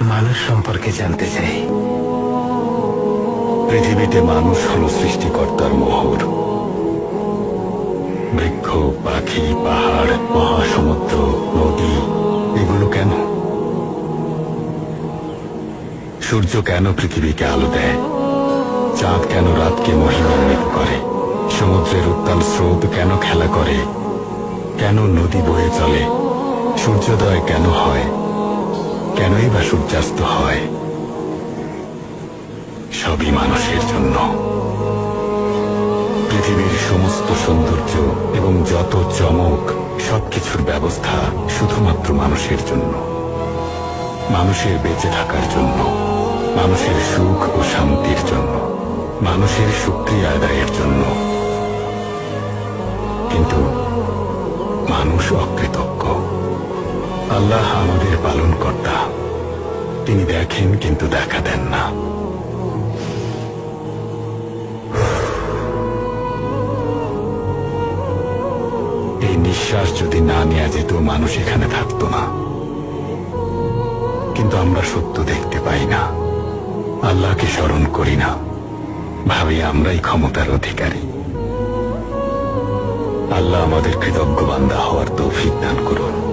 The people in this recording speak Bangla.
মানুষ সম্পর্কে জানতে চাই। পৃথিবীতে মানুষ হল সৃষ্টিকর্তার মোহর। বৃক্ষ, পাখি, পাহাড়, মহাসমুদ্র, নদী, এগুলো কেন? সূর্য কেন পৃথিবীকে আলো দেয়? চাঁদ কেন রাতকে মহিমান্বিত করে? সমুদ্রের উত্তাল স্রোত কেন খেলা করে? কেন নদী বয়ে চলে? সূর্যোদয় কেন হয়? কেনই বা সূর্যাস্ত হয়? সবই মানুষের জন্য। পৃথিবীর সমস্ত সৌন্দর্য এবং যত চমক, সবকিছুর ব্যবস্থা শুধুমাত্র মানুষের জন্য, মানুষের বেঁচে থাকার জন্য, মানুষের সুখ ও শান্তির জন্য, মানুষের শুকরিয়া আদায়ের জন্য। কিন্তু মানুষ অকৃতজ্ঞ। আল্লাহ আমাদের পালনকর্তা, তিনি দেখেন কিন্তু দেখা দেন না। এই নিঃশ্বাস যদি না নেওয়া যেত, মানুষ এখানে থাকতো না। কিন্তু আমরা সত্য দেখতে পাই না, আল্লাহকে স্মরণ করি না, ভাবি আমরাই ক্ষমতার অধিকারী। আল্লাহ আমাদের কৃতজ্ঞ বান্দা হওয়ার তৌফিক দান করুন।